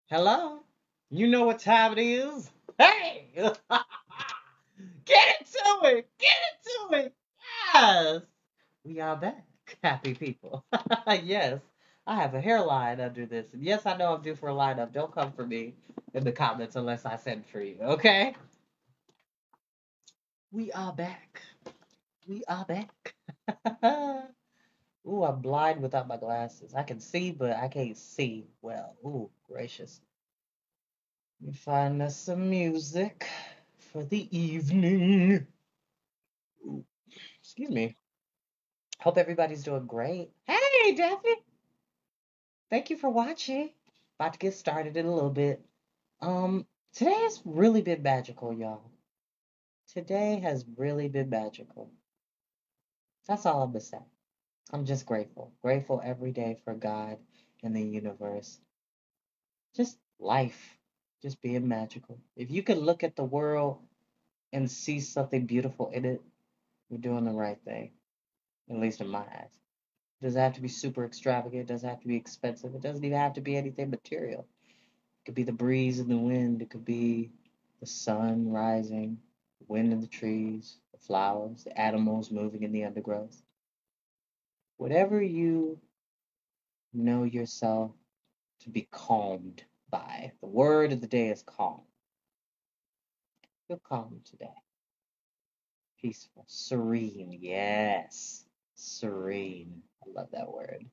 Hello? You know what time it is? Hey! Get into it! Get into it! Yes! We are back, happy people. Yes, I have a hairline under this. And yes, I know I'm due for a lineup. Don't come for me in the comments unless I send for you, okay? We are back. We are back. Ooh, I'm blind without my glasses. I can see, but I can't see well. Ooh, gracious. Let me find us some music for the evening. Ooh, excuse me. Hope everybody's doing great. Hey, Daphne. Thank you for watching. About to get started in a little bit. Today has really been magical, y'all. Today has really been magical. That's all I'm gonna say. I'm just grateful. Grateful every day for God and the universe. Just life. Just being magical. If you can look at the world and see something beautiful in it, you're doing the right thing. At least in my eyes. It doesn't have to be super extravagant. It doesn't have to be expensive. It doesn't even have to be anything material. It could be the breeze and the wind. It could be the sun rising, the wind in the trees, the flowers, the animals moving in the undergrowth. Whatever you know yourself to be calmed by. The word of the day is calm. Feel calm today. Peaceful. Serene. Yes. Serene. I love that word.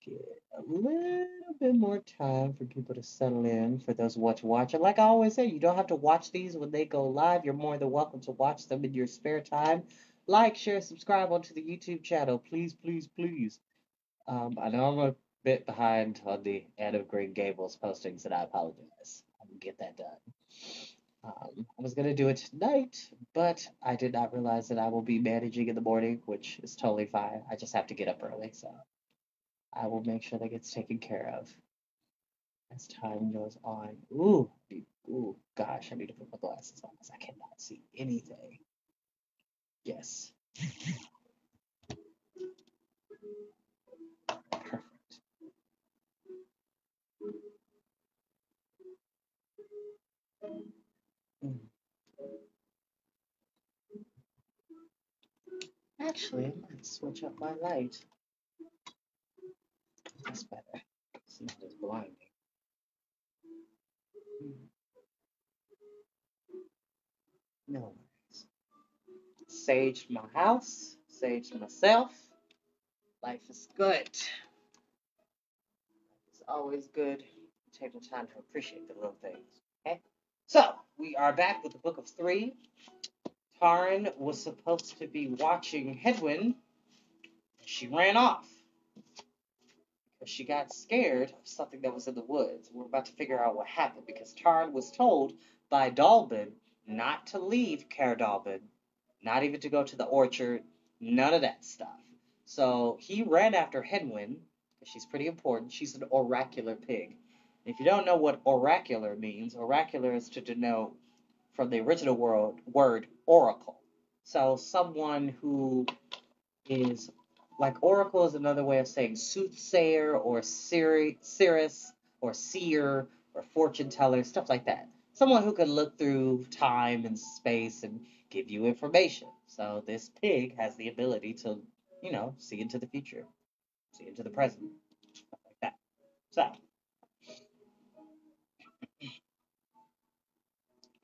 Get a little bit more time for people to settle in for those watch. And like I always say, you don't have to watch these when they go live. You're more than welcome to watch them in your spare time. Like, share, subscribe onto the YouTube channel. Please, please, please. I know I'm a bit behind on the Anne of Green Gables postings, and I apologize. I will get that done. I was gonna do it tonight, but I did not realize that I will be managing in the morning, which is totally fine. I just have to get up early, so I will make sure that gets taken care of as time goes on. Ooh, gosh, I need to put my glasses on because I cannot see anything. Yes, perfect. Mm. Actually, I might switch up my light. That's better. It's not as blinding. Mm, no worries. Saged my house, saged myself. Life is good. It's always good. Take the time to appreciate the little things. Okay? So, we are back with the book of three. Taryn was supposed to be watching Hedwyn. She ran off because she got scared of something that was in the woods. We're about to figure out what happened because Taryn was told by Dalbin not to leave Care Dalbin, not even to go to the orchard, none of that stuff. So he ran after Hedwyn because she's pretty important. She's an oracular pig. If you don't know what oracular means, oracular is to denote from the original word oracle. So someone who is like oracle is another way of saying soothsayer or seeress or seer or fortune teller, stuff like that. Someone who can look through time and space and give you information. So this pig has the ability to, see into the future, see into the present, stuff like that. So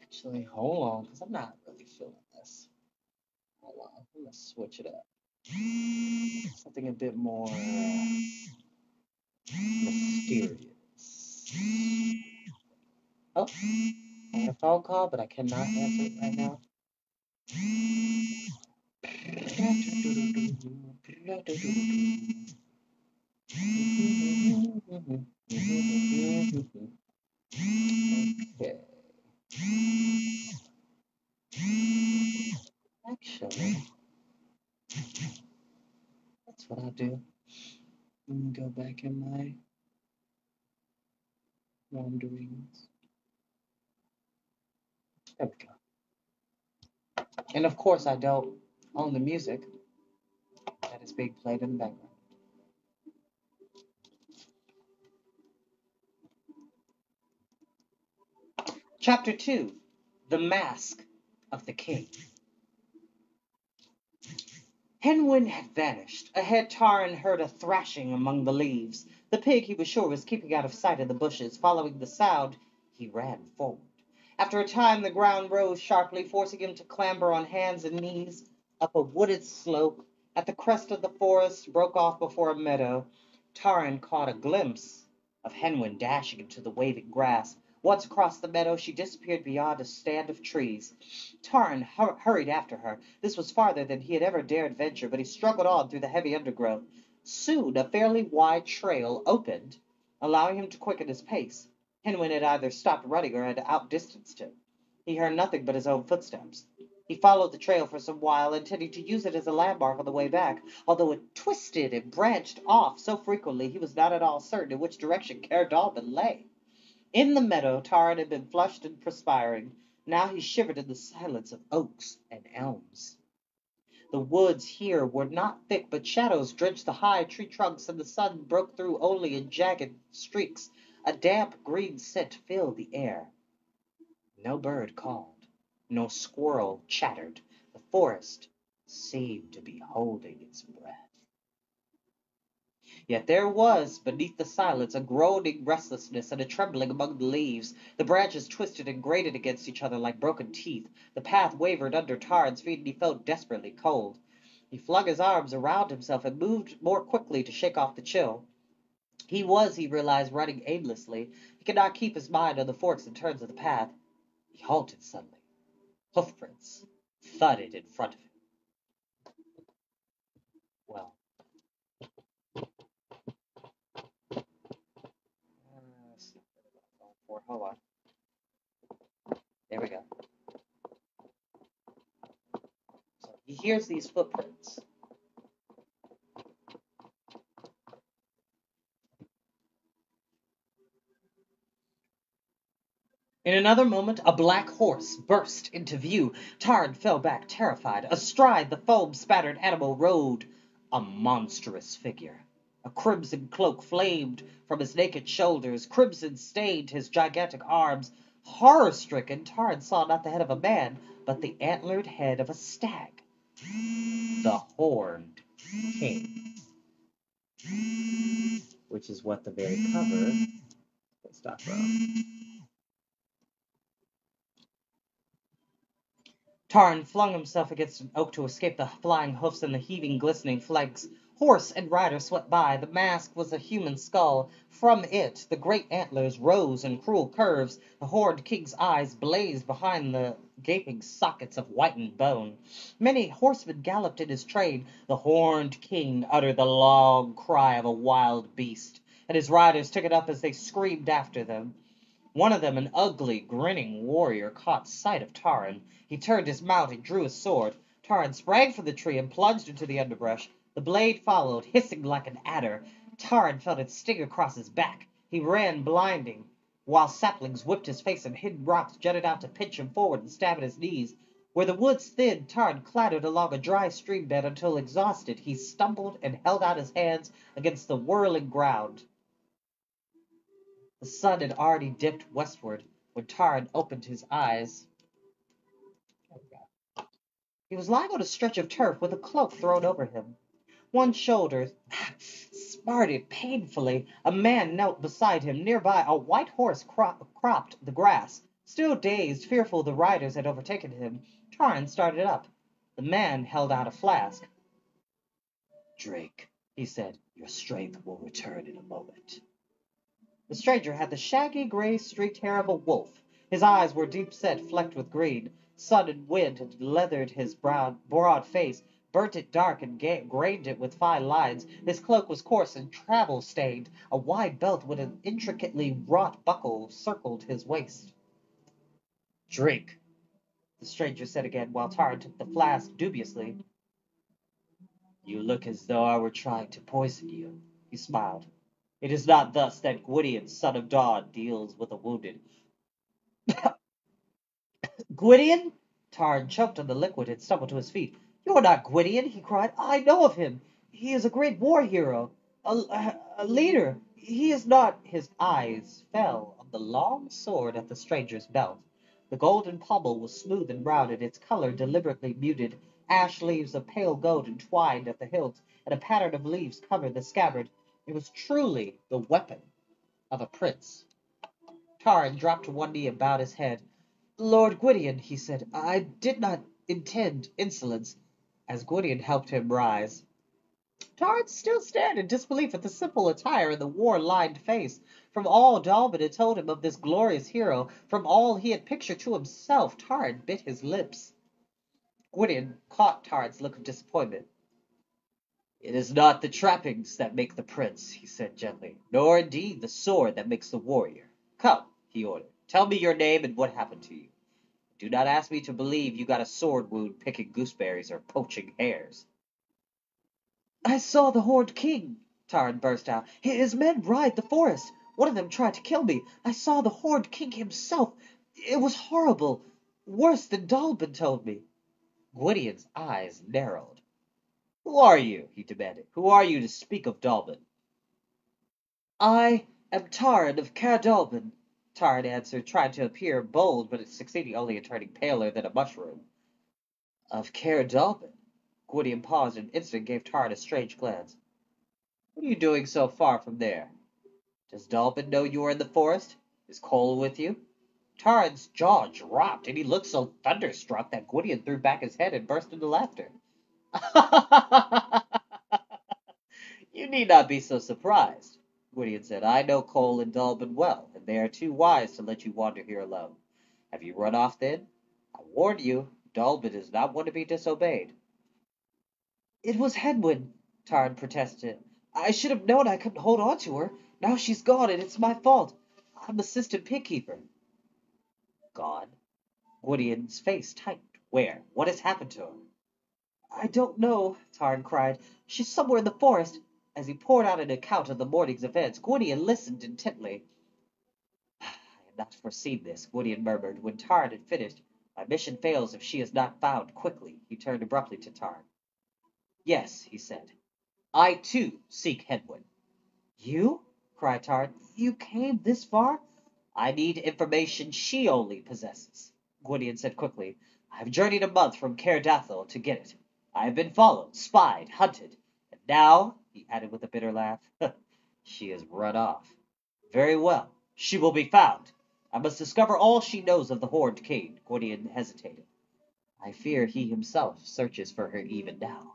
actually, hold on, because I'm not really feeling this. Hold on, I'm gonna switch it up. Something a bit more mysterious. Oh, I had a phone call, but I cannot answer it right now. Okay. Actually, that's what I'll do. Let me go back in my wanderings. There we go. And of course, I don't own the music that is being played in the background. Chapter 2. The Mask of the King. Henwin had vanished. Ahead, Taran heard a thrashing among the leaves. The pig, he was sure, was keeping out of sight in the bushes. Following the sound, he ran forward. After a time, the ground rose sharply, forcing him to clamber on hands and knees up a wooded slope. At the crest of the forest, broke off before a meadow. Taran caught a glimpse of Henwin dashing into the waving grass. Once across the meadow, she disappeared beyond a stand of trees. Taran hurried after her. This was farther than he had ever dared venture, but he struggled on through the heavy undergrowth. Soon a fairly wide trail opened, allowing him to quicken his pace. Henwin had either stopped running or had outdistanced him. He heard nothing but his own footsteps. He followed the trail for some while, intending to use it as a landmark on the way back, although it twisted and branched off so frequently he was not at all certain in which direction Caer Dallben lay. In the meadow, Taran had been flushed and perspiring. Now he shivered in the silence of oaks and elms. The woods here were not thick, but shadows drenched the high tree trunks, and the sun broke through only in jagged streaks. A damp green scent filled the air. No bird called, no squirrel chattered. The forest seemed to be holding its breath. Yet there was, beneath the silence, a groaning restlessness and a trembling among the leaves. The branches twisted and grated against each other like broken teeth. The path wavered under Taran's feet, and he felt desperately cold. He flung his arms around himself and moved more quickly to shake off the chill. He realized, running aimlessly. He could not keep his mind on the forks and turns of the path. He halted suddenly. Hoofprints thudded in front of him. Well, let's see what I'm going for. Hold on. There we go. So he hears these footprints. In another moment, a black horse burst into view. Taran fell back, terrified. Astride the foam-spattered animal rode a monstrous figure. A crimson cloak flamed from his naked shoulders. Crimson stained his gigantic arms. Horror-stricken, Taran saw not the head of a man, but the antlered head of a stag. The Horned King. Which is what the very cover... Stop, bro. Taran flung himself against an oak to escape the flying hoofs and the heaving, glistening flanks. Horse and rider swept by. The mask was a human skull. From it, the great antlers rose in cruel curves. The horned king's eyes blazed behind the gaping sockets of whitened bone. Many horsemen galloped in his train. The horned king uttered the long cry of a wild beast, and his riders took it up as they screamed after them. One of them, an ugly, grinning warrior, caught sight of Taran. He turned his mount and drew his sword. Taran sprang from the tree and plunged into the underbrush. The blade followed, hissing like an adder. Taran felt it sting across his back. He ran, blinding, while saplings whipped his face and hidden rocks jutted out to pinch him forward and stab at his knees. Where the woods thinned, Taran clattered along a dry stream bed until, exhausted, he stumbled and held out his hands against the whirling ground. The sun had already dipped westward when Taran opened his eyes. He was lying on a stretch of turf with a cloak thrown over him. One shoulder smarted painfully. A man knelt beside him. Nearby, a white horse cropped the grass. Still dazed, fearful the riders had overtaken him, Taran started up. The man held out a flask. "Drink," he said. "Your strength will return in a moment." The stranger had the shaggy, gray-streaked hair of a wolf. His eyes were deep-set, flecked with green. Sun and wind had leathered his broad face, burnt it dark, and grained it with fine lines. His cloak was coarse and travel-stained. A wide belt with an intricately wrought buckle circled his waist. "Drink," the stranger said again, while Taran took the flask dubiously. "You look as though I were trying to poison you," he smiled. "It is not thus that Gwydion, son of Dawn, deals with a wounded." "Gwydion?" Taran choked on the liquid and stumbled to his feet. "You are not Gwydion," he cried. "I know of him. He is a great war hero, a leader. He is not—" His eyes fell on the long sword at the stranger's belt. The golden pommel was smooth and round, and its color deliberately muted. Ash leaves of pale gold entwined at the hilt, and a pattern of leaves covered the scabbard. It was truly the weapon of a prince. Taran dropped to one knee and bowed his head. Lord Gwydion, he said, I did not intend insolence, as Gwydion helped him rise. Taran still stared in disbelief at the simple attire and the war-lined face. From all Dalbin had told him of this glorious hero, from all he had pictured to himself, Taran bit his lips. Gwydion caught Taran's look of disappointment. It is not the trappings that make the prince, he said gently, nor indeed the sword that makes the warrior. Come, he ordered, tell me your name and what happened to you. Do not ask me to believe you got a sword wound picking gooseberries or poaching hares. I saw the Horned King, Taran burst out. His men ride the forest. One of them tried to kill me. I saw the Horned King himself. It was horrible. Worse than Dalbin told me. Gwydion's eyes narrowed. Who are you? He demanded. Who are you to speak of Dalbin? I am Taran of Caer Dalbin, Taran answered, trying to appear bold, but succeeding only in turning paler than a mushroom. Of Caer Dalbin? Gwydion paused an instant and gave Taran a strange glance. What are you doing so far from there? Does Dalbin know you are in the forest? Is Cole with you? Taran's jaw dropped, and he looked so thunderstruck that Gwydion threw back his head and burst into laughter. You need not be so surprised, Gwydion said. I know Cole and Dalbin well, and they are too wise to let you wander here alone. Have you run off then? I warn you, Dalbin is not one to be disobeyed. It was Hedwyn, Taran protested. I should have known I couldn't hold on to her. Now she's gone, and it's my fault. I'm assistant pigkeeper. Gone? Gwydion's face tightened. Where? What has happened to her? I don't know, Taran cried. She's somewhere in the forest. As he poured out an account of the morning's events, Gwydion listened intently. I had not foreseen this, Gwydion murmured. When Taran had finished, my mission fails if she is not found quickly. He turned abruptly to Taran. Yes, he said. I, too, seek Hedwyn. You? Cried Taran. You came this far? I need information she only possesses, Gwydion said quickly. I have journeyed a month from Caer Dathel to get it. I have been followed, spied, hunted, and now, he added with a bitter laugh, she has run off. Very well, she will be found. I must discover all she knows of the Horned King. Gwydion hesitated. I fear he himself searches for her even now.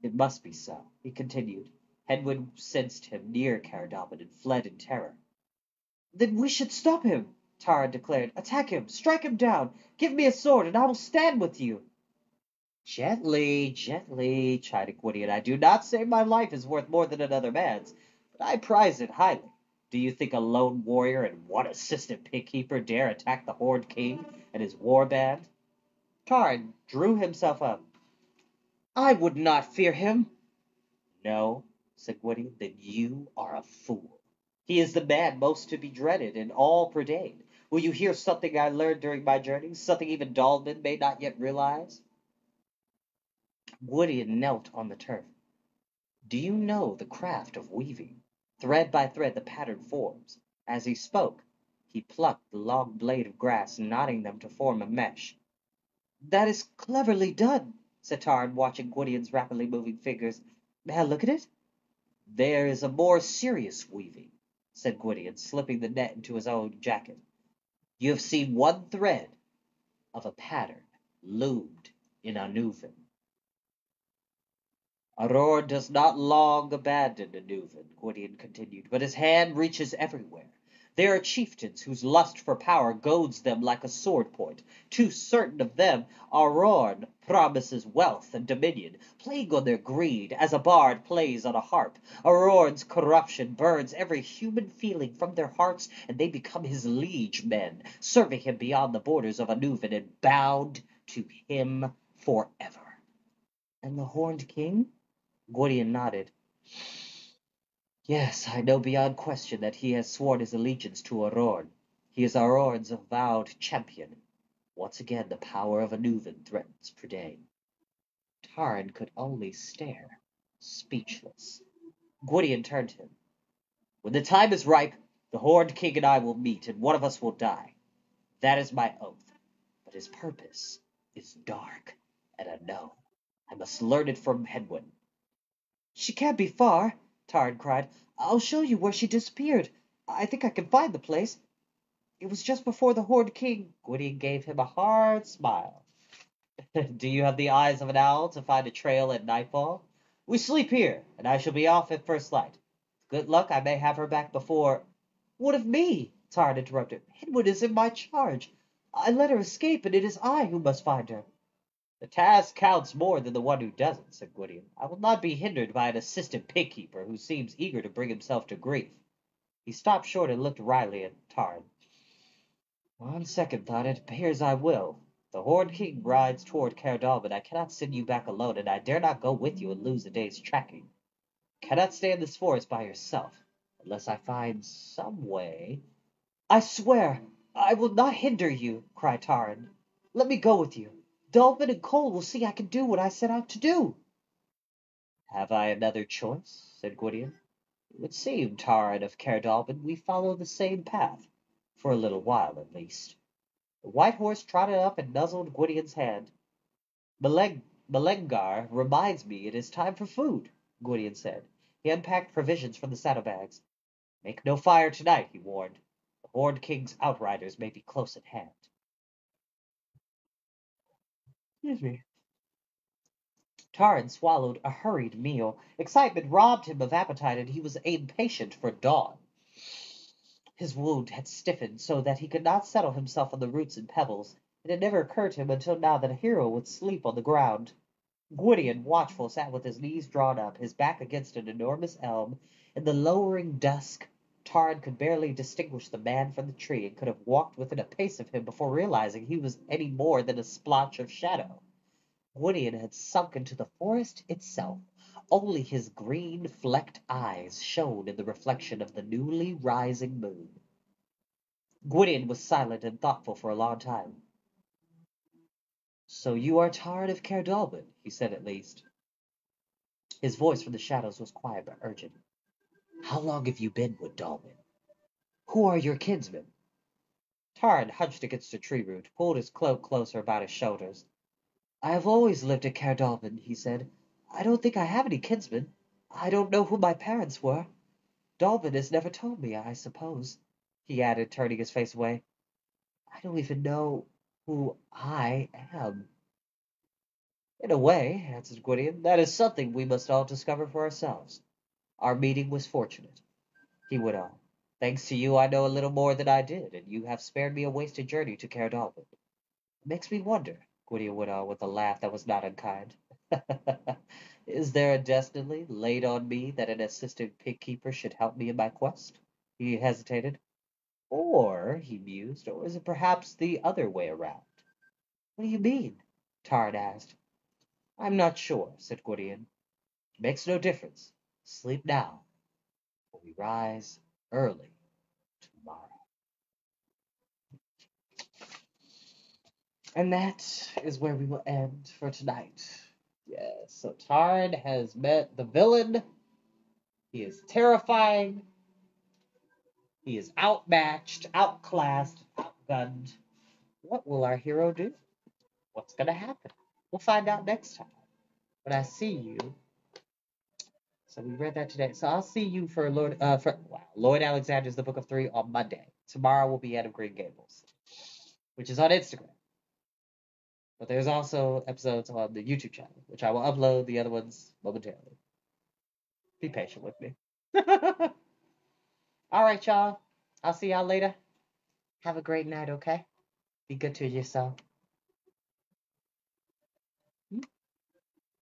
It must be so, he continued. Hedwyn sensed him near Caer Dalbin and fled in terror. Then we should stop him, Taran declared. Attack him, strike him down. Give me a sword, and I will stand with you. Gently, gently, chided Gwydion. I do not say my life is worth more than another man's, but I prize it highly. Do you think a lone warrior and one assistant pigkeeper dare attack the Horned King and his war band? Taran drew himself up. I would not fear him. No, said Gwydion, then you are a fool. He is the man most to be dreaded in all Prydain. Will you hear something I learned during my journey, something even Dalbin may not yet realize? Gwydion knelt on the turf. Do you know the craft of weaving? Thread by thread the pattern forms. As he spoke, he plucked the long blade of grass, knotting them to form a mesh. That is cleverly done, said Taran, watching Gwydion's rapidly moving fingers. May I look at it? There is a more serious weaving, said Gwydion, slipping the net into his own jacket. You have seen one thread of a pattern loomed in Anuvan. Aurora does not long abandon Anuvan, Gwydion continued, but his hand reaches everywhere. There are chieftains whose lust for power goads them like a sword point. Too certain of them, Aurora promises wealth and dominion, playing on their greed as a bard plays on a harp. Aurora's corruption burns every human feeling from their hearts, and they become his liege men, serving him beyond the borders of Anuvan and bound to him forever. And the Horned King? Gwydion nodded. Yes, I know beyond question that he has sworn his allegiance to Aurora. He is Aurora's avowed champion. Once again the power of Anuvan threatens Prydain. Taran could only stare, speechless. Gwydion turned to him. When the time is ripe, the Horned King and I will meet, and one of us will die. That is my oath. But his purpose is dark and unknown. I must learn it from Hedwyn. She can't be far, Tarn cried. I'll show you where she disappeared. I think I can find the place. It was just before the Horned King. Gwydion gave him a hard smile. Do you have the eyes of an owl to find a trail at nightfall? We sleep here, and I shall be off at first light. Good luck, I may have her back before. What of me? Tarn interrupted. Hedwyn is in my charge. I let her escape, and it is I who must find her. The task counts more than the one who doesn't, said Gwydion. I will not be hindered by an assistant pig-keeper who seems eager to bring himself to grief. He stopped short and looked wryly at Tarn. On second thought, it appears I will. The Horned King rides toward Caerdal, but I cannot send you back alone, and I dare not go with you and lose a day's tracking. Cannot stay in this forest by yourself, unless I find some way. I swear, I will not hinder you, cried Tarn. Let me go with you. Dolphin and Cole will see I can do what I set out to do. Have I another choice? Said Gwydion. It would seem, Tarn of Caerdalbin, we follow the same path, for a little while at least. The white horse trotted up and nuzzled Gwydion's hand. Belengar reminds me it is time for food, Gwydion said. He unpacked provisions from the saddlebags. Make no fire tonight, he warned. The Horned King's outriders may be close at hand. Excuse me. Taran swallowed a hurried meal. Excitement robbed him of appetite, and he was impatient for dawn. His wound had stiffened so that he could not settle himself on the roots and pebbles. It had never occurred to him until now that a hero would sleep on the ground. Gwydion, watchful, sat with his knees drawn up, his back against an enormous elm. In the lowering dusk, Taran could barely distinguish the man from the tree, and could have walked within a pace of him before realizing he was any more than a splotch of shadow. Gwydion had sunk into the forest itself. Only his green flecked eyes shone in the reflection of the newly rising moon. Gwydion was silent and thoughtful for a long time. So you are tired of Caerdalbin, he said at least. His voice from the shadows was quiet but urgent. How long have you been with Dalbin? Who are your kinsmen? Taran hunched against a tree root, pulled his cloak closer about his shoulders. I have always lived at Caerdalbin, he said. I don't think I have any kinsmen. I don't know who my parents were. Dalvin has never told me, I suppose, he added, turning his face away. I don't even know who I am. In a way, answered Gwydion, that is something we must all discover for ourselves. Our meeting was fortunate. He went on. Thanks to you, I know a little more than I did, and you have spared me a wasted journey to Caerdalbin. It makes me wonder, Gwydion went on with a laugh that was not unkind. Is there a destiny laid on me that an assistant pig-keeper should help me in my quest? He hesitated. Or, he mused, or is it perhaps the other way around? What do you mean? Tard asked. I'm not sure, said Gwydion. It makes no difference. Sleep now, for we rise early tomorrow. And that is where we will end for tonight. Yes, so Tard has met the villain. He is terrifying. He is outmatched, outclassed, outgunned. What will our hero do? What's going to happen? We'll find out next time when I see you. So we read that today. So I'll see you for Lloyd Alexander's The Book of Three on Monday. Tomorrow will be Out of Green Gables, which is on Instagram. But there's also episodes on the YouTube channel, which I will upload the other ones momentarily. Be patient with me. All right, y'all. I'll see y'all later. Have a great night, okay? Be good to yourself.